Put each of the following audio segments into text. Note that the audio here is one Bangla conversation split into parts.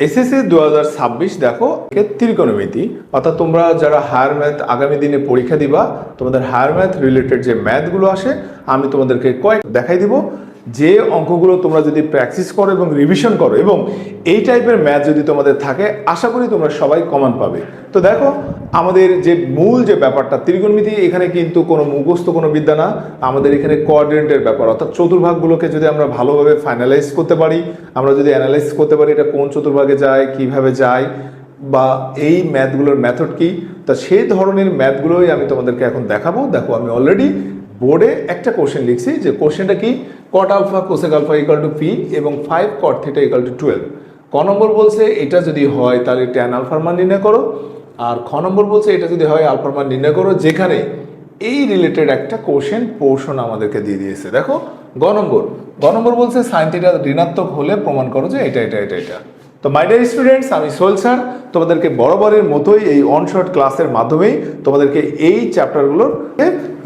এসএসসি 2026 দেখো ত্রিকোণমিতি, অর্থাৎ তোমরা যারা হায়ার ম্যাথ আগামী দিনে পরীক্ষা দিবা, তোমাদের হায়ার ম্যাথ রিলেটেড যে ম্যাথগুলো আসে আমি তোমাদেরকে কয়েক দেখাই দিব। যে অঙ্কগুলো তোমরা যদি প্র্যাকটিস করো এবং রিভিশন করো এবং এই টাইপের ম্যাথ যদি তোমাদের থাকে, আশা করি তোমরা সবাই কমন পাবে। তো দেখো আমাদের যে মূল যে ব্যাপারটা ত্রিকোণমিতি, এখানে কিন্তু কোনো মুখস্থ কোনো বিদ্যা না, আমাদের এখানে কোঅর্ডিনেটের ব্যাপার, অর্থাৎ চতুর্ভাগগুলোকে যদি আমরা ভালোভাবে ফাইনালাইজ করতে পারি, আমরা যদি অ্যানালাইজ করতে পারি এটা কোন চতুর্ভাগে যায়, কিভাবে যায়, বা এই ম্যাথগুলোর মেথড কি, তা সেই ধরনের ম্যাথগুলোই আমি তোমাদেরকে এখন দেখাবো। দেখো আমি অলরেডি বোর্ডে একটা কোশ্চেন লিখছি, যে কোশ্চেনটা কি, cot alpha cosec alpha equal to P এবং 5 কট থিটা ইকুয়াল টু 12। ক নম্বর বলছে এটা যদি হয় তাহলে ট্যান আলফার মান নির্ণয় করো, আর খ নম্বর বলছে এটা যদি হয় আলফার মান নির্ণয় করো, যেখানে এই রিলেটেড একটা কোশ্চেন পোর্শন আমাদেরকে দিয়ে দিয়েছে। দেখো গ নম্বর বলছে সাইন থিটা ঋণাত্মক হলে প্রমাণ করো যে এটা এটা এটা এটা। তো মাই ডিয়ার স্টুডেন্টস, আমি সোহেল স্যার তোমাদেরকে বরাবরের মতোই এই অনশর্ট ক্লাসের মাধ্যমেই তোমাদেরকে এই চ্যাপ্টারগুলোর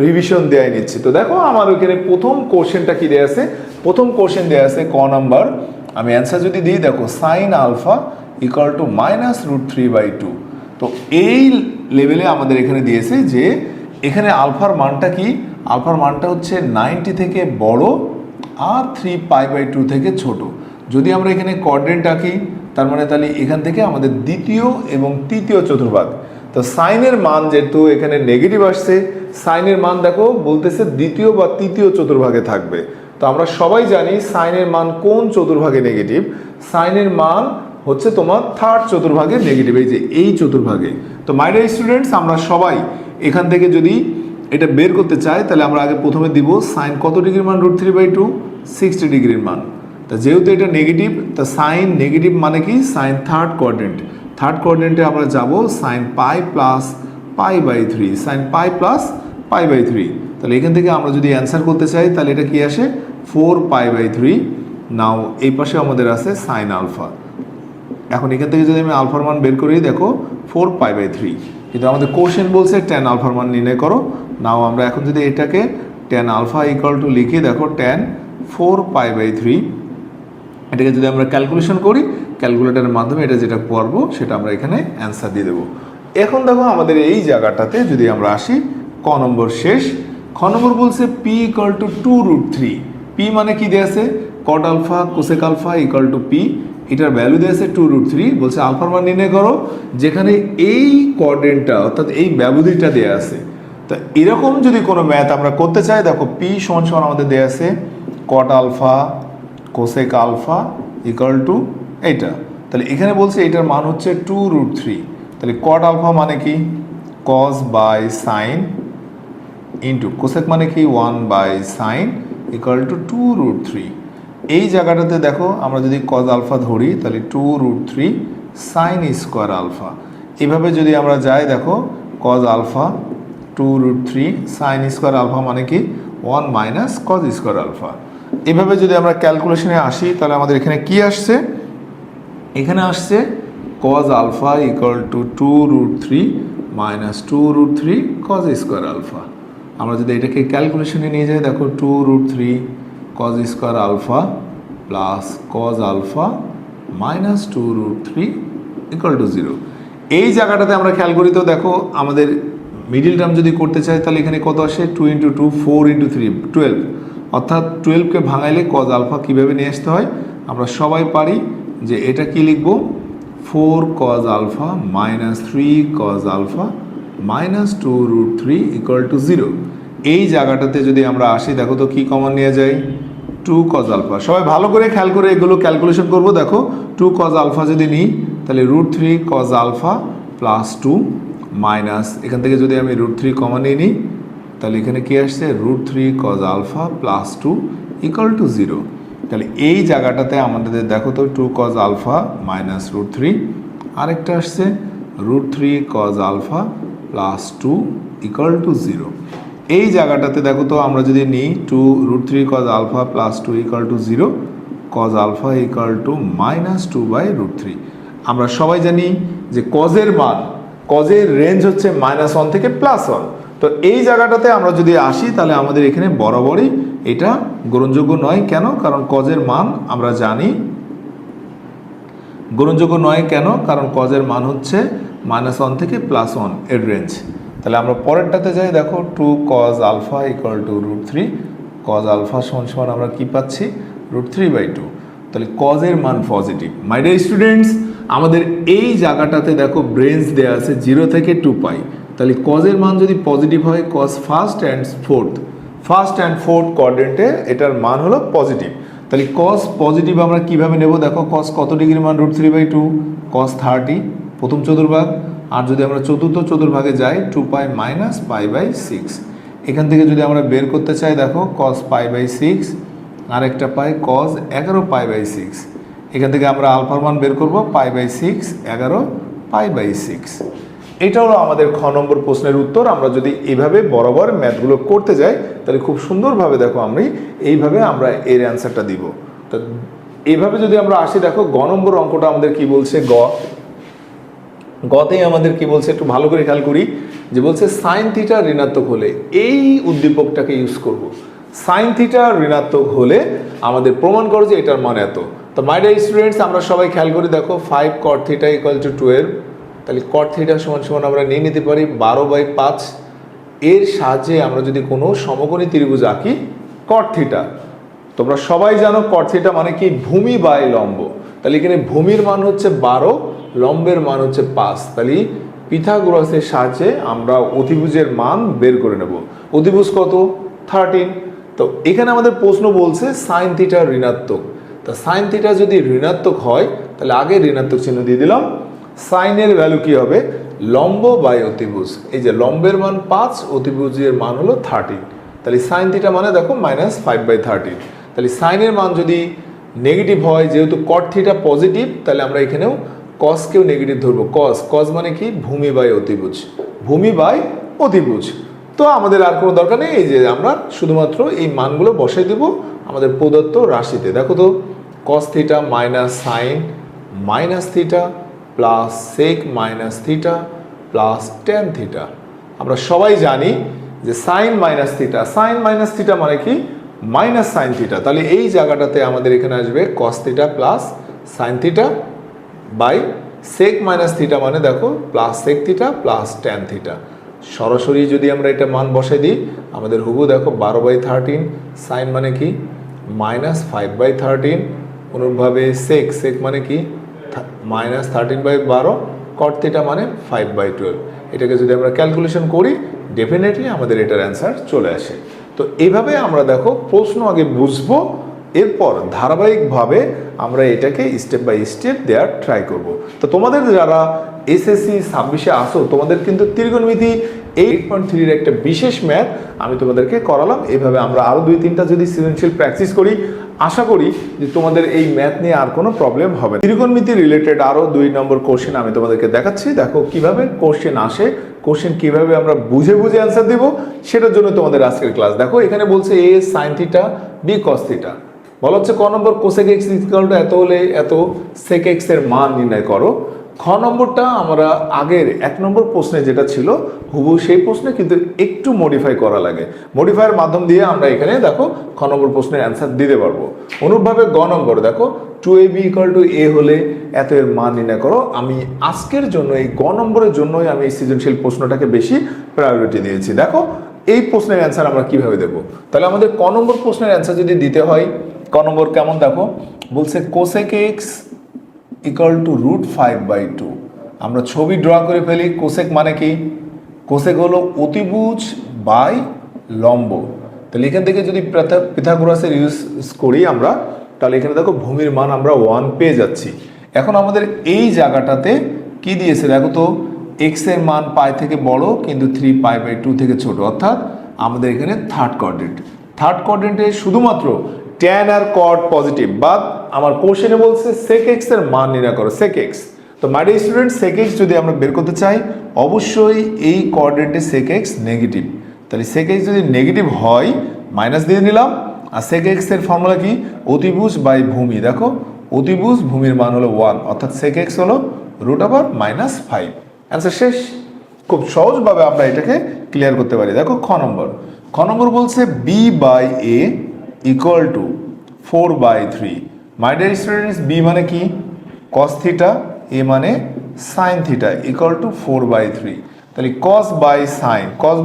রিভিশন দেওয়াই নিচ্ছি। তো দেখো আমার ওইখানে প্রথম কোশ্চেনটা কি দেওয়া আছে, প্রথম কোশ্চেন দেওয়া আছে ক নাম্বার। আমি অ্যান্সার যদি দিই, দেখো সাইন আলফা ইকুয়াল টু -√3/2। তো এই লেভেলে আমাদের এখানে দিয়েছে যে এখানে আলফার মানটা কি, আলফার মানটা হচ্ছে 90 থেকে বড় আর 3π/2 থেকে ছোট। যদি আমরা এখানে কোঅর্ডিনেট আঁকি, তার মানে তাহলে এখান থেকে আমাদের দ্বিতীয় এবং তৃতীয় চতুর্ভাগ। তো সাইনের মান যেহেতু এখানে নেগেটিভ আসছে, সাইনের মান দেখো বলতেছে দ্বিতীয় বা তৃতীয় চতুর্ভাগে থাকবে। তো আমরা সবাই জানি সাইনের মান কোন চতুর্ভাগে নেগেটিভ, সাইনের মান হচ্ছে তোমার থার্ড চতুর্ভাগে নেগেটিভ, এই যে এই চতুর্ভাগে। তো মাই ডিয়ার স্টুডেন্টস, আমরা সবাই এখান থেকে যদি এটা বের করতে চাই, তাহলে আমরা আগে প্রথমে দিব সাইন কত ডিগ্রির মান √3/2, 60 ডিগ্রির মান। তা যেহেতু এটা নেগেটিভ, তা সাইন নেগেটিভ মানে কি, সাইন থার্ড কোঅর্ডিনেট, থার্ড কোঅর্ডিনেটে আমরা যাব sine pi plus π/3, sine pi plus π/3। তাহলে এখান থেকে আমরা যদি অ্যান্সার করতে চাই তাহলে এটা কি আসে, 4π/3। নাও এই পাশে আমাদের আছে সাইন আলফা। এখন এখান থেকে যদি আমি আলফার মান বের করি, দেখো 4π/3, কিন্তু আমাদের কোশ্চেন বলছে ট্যান আলফার মান নির্ণয় করো। নাও আমরা এখন যদি এটাকে ট্যান আলফা ইকুয়াল টু লিখি, দেখো ট্যান 4π/3, এটাকে যদি আমরা ক্যালকুলেশন করি, ক্যালকুলেটরের মাধ্যমে এটা যেটা পারবো সেটা আমরা এখানে অ্যান্সার দিয়ে দেবো। এখন দেখো আমাদের এই জায়গাটাতে যদি আমরা আসি, ক নম্বর শেষ। খ নম্বর বলছে পি ইকুয়াল টু 2√3। পি মানে কি দেওয়া আছে, cot alpha cosec alpha equal to P, এটার ভ্যালু দেওয়া আছে 2√3। বলছে আলফার মান নির্ণয় করো, যেখানে এই কোঅর্ডিনেটটা অর্থাৎ এই ব্যবধিটা দেওয়া আছে। তা এরকম যদি কোনো ম্যাথ আমরা করতে চাই, দেখো পি সমান সমান আমাদের দেওয়া আছে cot alpha cosec alpha equal to এইটা। তাহলে এখানে বলছে এটার মান হচ্ছে 2√3। তাহলে কট আলফা মানে কি, cos by sine into cosec মানে কি 1/sin ইকুয়াল টু 2√3। এই জায়গাটাতে দেখো আমরা যদি কজ আলফা ধরি, তাহলে 2√3 সাইন স্কোয়ার আলফা। এভাবে যদি আমরা যাই, দেখো cos alpha 2√3 sine square alpha মানে কি 1 - কজ স্কোয়ার আলফা। এভাবে যদি আমরা ক্যালকুলেশনে আসি, তাহলে আমাদের এখানে কি আসছে, এখানে আসছে cos alpha equal to 2√3 - 2√3 cos square alpha. আমরা যদি এটাকে ক্যালকুলেশনে নিয়ে যাই, দেখো 2√3 cos square alpha plus cos alpha minus 2√3 equal to 0। এই জায়গাটাতে আমরা খেয়াল করি, তো দেখো আমাদের মিডিল টার্ম যদি করতে চাই, তাহলে এখানে কত আসে, 2 × 2 4 × 3 12, অর্থাৎ 12কে ভাঙাইলে কজ আলফা কীভাবে নিয়ে আসতে হয় আমরা সবাই পারি, যে এটা কি লিখব, 4 cos alpha minus 3 cos alpha minus 2√3 equal to 0। এই জায়গাটাতে যদি আমরা আসি, দেখো তো কি কমন নিয়ে যাই, 2 কজ আলফা। সবাই ভালো করে খেয়াল করে এগুলো ক্যালকুলেশন করব। দেখো 2 কজ আলফা যদি নিই, তাহলে √3 কজ আলফা প্লাস 2 মাইনাস, এখান থেকে যদি আমি √3 কমন নিই, তাহলে এখানে কি আসছে, √3 cos alpha plus 2 equal to 0। তাহলে এই জায়গাটাতে আমাদের দেখো তো 2 কজ আলফা মাইনাস √3, আরেকটা আসছে √3 cos alpha plus 2 equal to 0। এই জায়গাটাতে দেখো তো আমরা যদি নিই 2√3 cos alpha plus 2 equal to 0, cos alpha equal to -2/√3। আমরা সবাই জানি যে কজের মান, কজের রেঞ্জ হচ্ছে -1 থেকে +1। তো এই জায়গাটাতে আমরা যদি আসি, তাহলে আমাদের এখানে বরাবরই এটা গ্রহণযোগ্য নয়। কেন, কারণ কজের মান আমরা জানি গ্রহণযোগ্য নয় কেন? কারণ কজের মান হচ্ছে -1 থেকে +1 এর রেঞ্জ। তাহলে আমরা পরেরটাতে যাই, দেখো 2 cos alpha equal to √3। cos alpha সমান আমরা কি পাচ্ছি? √3/2। তাহলে কজের মান পজিটিভ। মাই ডিয়ার স্টুডেন্টস, আমাদের এই জায়গাটাতে দেখো রেঞ্জ দেওয়া আছে 0 থেকে 2π। তাহলে কজের মান যদি পজিটিভ হয়, cos ফার্স্ট অ্যান্ড ফোর্থ কোয়াড্রেন্টে এটার মান হলো পজিটিভ। তাহলে cos পজিটিভ আমরা কিভাবে নেব? দেখো cos কত ডিগ্রি মান? √3/2, cos 30 প্রথম চতুর্ভাগ। আর যদি আমরা চতুর্থ চতুর্ভাগে যাই 2π - π/6। এখান থেকে যদি আমরা বের করতে চাই, দেখো cos π/6 আর একটা পাই cos 11π/6। এখান থেকে আমরা আলফার মান বের করব π/6 11π/6। এটা হলো আমাদের খ নম্বর প্রশ্নের উত্তর। আমরা যদি এইভাবে বরাবর ম্যাথগুলো করতে যাই তাহলে খুব সুন্দরভাবে দেখো এইভাবে আমরা এর অ্যান্সারটা দিব। তো এইভাবে যদি আমরা আসি, দেখো গ নম্বর অঙ্কটা আমাদের কি বলছে? গতেই আমাদের কি বলছে একটু ভালো করে খেয়াল করি, যে বলছে সাইন থিটা ঋণাত্মক হলে এই উদ্দীপকটাকে ইউজ করব। সাইন থিটা ঋণাত্মক হলে আমাদের প্রমাণ করো যে এটার মান এত। তো মাই ডিয়ার স্টুডেন্টস, আমরা সবাই খেয়াল করি, দেখো 5 cot থিটা ইকুয়াল টু 12। তাহলে cot থিটা সমান আমরা নিয়ে নিতে পারি 12/5। এর সাহায্যে আমরা যদি কোনো সমকোণী ত্রিভুজ আঁকি cot থিটা, তোমরা সবাই জানো cot থিটা মানে কি? ভূমি বাই লম্ব। তাহলে এখানে ভূমির মান হচ্ছে 12, লম্বের মান হচ্ছে 5। তাহলে পিথাগোরাসের সাহায্যে আমরা অতিভুজের মান বের করে নেব। অতিভুজ কত? 13। তো এখানে আমাদের প্রশ্ন বলছে সাইন থিটা ঋণাত্মক। তা সাইন থিটা যদি ঋণাত্মক হয় তাহলে আগে ঋণাত্মক চিহ্ন দিয়ে দিলাম। সাইনের ভ্যালু কি হবে? লম্ব বাই অতিভুজ। এই যে লম্বের মান 5, অতিভুজের মান হলো 13। তাহলে সাইন থিটা মানে দেখো -5/13। তাহলে সাইনের মান যদি নেগেটিভ হয়, যেহেতু cot থিটা পজিটিভ, তাহলে আমরা এখানেও কসকেও নেগেটিভ ধরবো। কস মানে কি? ভূমি বাই অতিভুজ, ভূমি বাই অতিভুজ। তো আমাদের আর কোনো দরকার নেই, এই যে আমরা শুধুমাত্র এই মানগুলো বসাই দেব আমাদের প্রদত্ত রাশিতে। দেখো তো cos theta minus sine minus theta plus sec minus theta plus tan theta. আমরা সবাই জানি যে সাইন মাইনাস থিটা মানে কি? Minus sine theta. তাহলে এই জায়গাটাতে আমাদের এখানে আসবে cos theta plus sine theta by sec minus theta মানে দেখো plus sec theta plus tan theta. সরাসরি যদি আমরা এটা মান বসাই দিই, আমাদের হুবু দেখো 12/13। সাইন মানে কি? -5/13। অনুরূপভাবে সেক মানে কি? -13/12। cot থিটা মানে 5/12। এটাকে যদি আমরা ক্যালকুলেশন করি ডেফিনেটলি আমাদের এটার অ্যান্সার চলে আসে। তো এইভাবে আমরা দেখো প্রশ্ন আগে বুঝবো, এরপর ধারাবাহিকভাবে আমরা এটাকে স্টেপ বাই স্টেপ দেওয়ার ট্রাই করব। তো তোমাদের যারা এসএসসি 26-এ আসো, তোমাদের কিন্তু ত্রিকোণমিতি 8.3 এর একটা বিশেষ ম্যাথ আমি তোমাদেরকে করালাম। এইভাবে আমরা আরও 2-3টা যদি সৃজনশীল প্র্যাকটিস করি, আশা করি যে তোমাদের এই ম্যাথ নিয়ে আর কোনো প্রবলেম হবে না। ত্রিকোণমিতি রিলেটেড আরও 2 নম্বর কোশ্চেন আমি তোমাদেরকে দেখাচ্ছি। দেখো কিভাবে কোশ্চেন আসে, কোশ্চেন কিভাবে আমরা বুঝে অ্যান্সার দেবো, সেটার জন্য তোমাদের আজকের ক্লাস। দেখো এখানে বলছে a sine theta b cos theta. বলা হচ্ছে ক নম্বর কোসেক এক্স ইকুয়াল টু এত হলে এত সেক এক্স এর মান নির্ণয় করো। খ নম্বরটা আমরা আগের 1 নম্বর প্রশ্নে যেটা ছিল হুবহু সেই প্রশ্নে, কিন্তু একটু মডিফাই করা লাগে। মডিফাইয়ের মাধ্যম দিয়ে আমরা এখানে দেখো খ নম্বর প্রশ্নের অ্যান্সার দিতে পারবো। অনুরূপভাবে গ নম্বর দেখো 2ab ইকুয়াল টু এ হলে এত এর মান নির্ণয় করো। আমি আজকের জন্য এই গ নম্বরের জন্যই আমি এই সৃজনশীল প্রশ্নটাকে বেশি প্রায়োরিটি দিয়েছি। দেখো এই প্রশ্নের অ্যান্সার আমরা কিভাবে দেবো। তাহলে আমাদের ক নম্বর প্রশ্নের অ্যান্সার যদি দিতে হয়, ক নম্বর কেমন দেখো বলছে কোসেক এক্স ইকুয়াল টু √5/2। আমরা ছবি ড্র করে ফেলি। কোসেক মানে কি? কোসেক হলো অতিভুজ বাই লম্ব। তাহলে এখান থেকে যদি পিথাগোরাসের ইউজ করি আমরা, তাহলে এখানে দেখো ভূমির মান আমরা 1 পেয়ে যাচ্ছি। এখন আমাদের এই জায়গাটাতে কি দিয়েছে দেখো তো, এক্স এর মান পাই থেকে বড় কিন্তু 3π/2 থেকে ছোট, অর্থাৎ আমাদের এখানে থার্ড কোয়াড্রেন্টে শুধুমাত্র ট্যান আর কট পজিটিভ, বাট আমার কোশ্চেনে বলছে সেক এক্স এর মান নির্ণয় করো, সেক এক্স। তো my dear student, sec x যদি আমরা বের করতে চাই, অবশ্যই এই কোয়াড্রেন্টে সেক এক্স নেগেটিভ। তাহলে সেক এক্স যদি নেগেটিভ হয় মাইনাস দিয়ে নিলাম। আর সেক এক্স এর ফর্মুলা কি? অতিভুজ বাই ভূমি। দেখো অতিভুজ, ভূমির মান হলো 1, অর্থাৎ সেক এক্স হলো √5। অ্যান্সার শেষ। খুব সহজভাবে আমরা এটাকে ক্লিয়ার করতে পারি। দেখো খ নম্বর বলছে b/a equal to 4/3। My dear students, B মানে কি? cos থিটা, এ মানে sin থিটা ইকুয়াল টু 4/3। তাহলে cos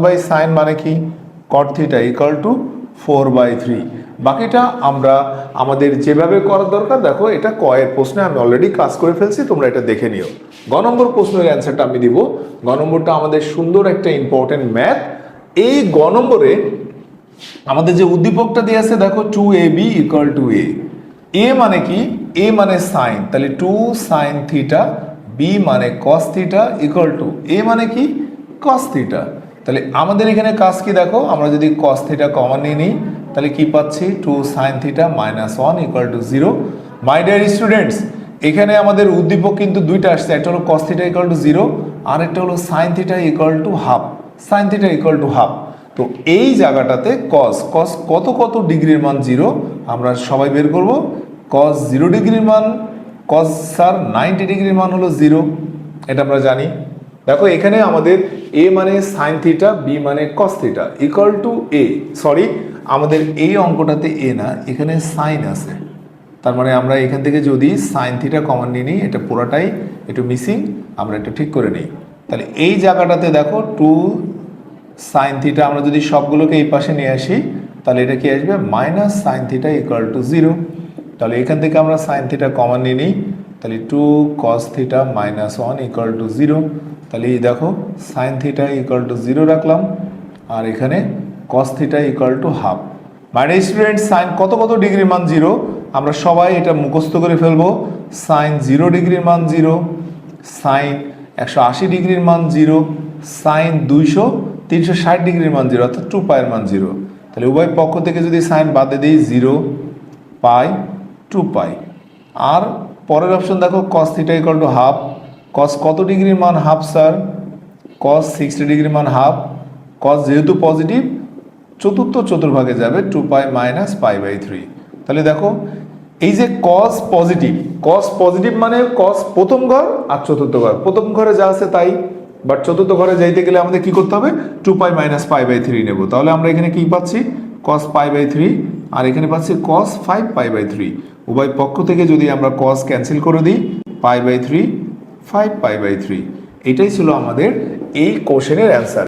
বাই সাইন মানে কি cot থিটা ইকুয়াল টু 4/3। বাকিটা আমরা আমাদের যেভাবে করার দরকার, দেখো এটা কয়ের প্রশ্নে আমি অলরেডি কাজ করে ফেলছি, তোমরা এটা দেখে নিও। গ নম্বর প্রশ্নের অ্যান্সারটা আমি দিব। গ নম্বরটা আমাদের সুন্দর একটা ইম্পর্টেন্ট ম্যাথ। এই গ নম্বরে আমাদের যে উদ্দীপকটা দিয়ে আছে দেখো 2ab ইকুয়াল টু এ মানে কি, এ মানে সাইন, তাহলে 2 sin থিটা, বি মানে cos থিটা ইকুয়াল টু এ মানে কি cos থিটা। তাহলে আমাদের এখানে কাজ কি দেখো, আমরা যদি cos থিটা কমন নিয়ে নিই তাহলে কি পাচ্ছি 2 sin theta minus 1 equal to 0। My dear students, এখানে আমাদের উদ্দীপক কিন্তু দুইটা আসছে, একটা হলো cos থিটা ইকুয়াল টু 0 আর একটা হলো sin theta equal to half, sin theta equal to half. তো এই জায়গাটাতে cos কত কত ডিগ্রির মান 0 আমরা সবাই বের করব। cos 0 ডিগ্রির মান, cos স্যার 90 ডিগ্রির মান হলো 0, এটা আমরা জানি। দেখো এখানে আমাদের a মানে sin থিটা, b মানে cos theta equal to a, sorry আমাদের এই অঙ্কটাতে a না, এখানে sin আছে, তার মানে আমরা এখান থেকে যদি sin থিটা কমন নিয়ে নিই, এটা পুরোটাই একটু মিসিং, আমরা এটা ঠিক করে নিই। তাহলে এই জায়গাটাতে দেখো 2 sin থিটা, আমরা যদি সবগুলোকে এই পাশে নিয়ে আসি তাহলে এটা কি আসবে minus sin theta equal to 0। তাহলে এখান থেকে আমরা sin থিটা কমন নিয়ে নিই, তাহলে 2 cos theta minus 1 equal to 0। তাহলে এই দেখো sin থিটা ইকুয়াল টু 0 রাখলাম, আর এখানে cos theta equal to half. মানে স্টুডেন্ট সাইন কত কত ডিগ্রির মান 0 আমরা সবাই এটা মুখস্থ করে ফেলবো। সাইন 0 ডিগ্রির মান 0, সাইন 180 ডিগ্রির মান 0, সাইন 360 ডিগ্রির মান 0, অর্থাৎ 2 পাইয়ের মান 0। তাহলে উভয় পক্ষ থেকে যদি সাইন বাদে দিই 0 পাই 2 পাই। আর পরের অপশন দেখো cos theta equal to half, cos কত ডিগ্রির মান হাফ স্যার, cos 60 ডিগ্রির মান হাফ, cos যেহেতু পজিটিভ চতুর্ভাগে যাবে 2 পাই মাইনাস π/3। তাহলে দেখো এই যে cos পজিটিভ মানে cos প্রথম ঘর আর চতুর্থ ঘর, প্রথম ঘরে যা আছে তাই, বাট চতুর্থ ঘরে যাইতে গেলে আমাদের কি করতে হবে 2 পাই মাইনাস π/3 নেব। তাহলে আমরা এখানে কি পাচ্ছি cos π/3 আর এখানে পাচ্ছি cos 5 π/3। উভয় পক্ষ থেকে যদি আমরা cos ক্যান্সেল করে দিই π/3 5 π/3। এটাই ছিল আমাদের এই কোশ্চেনের অ্যান্সার।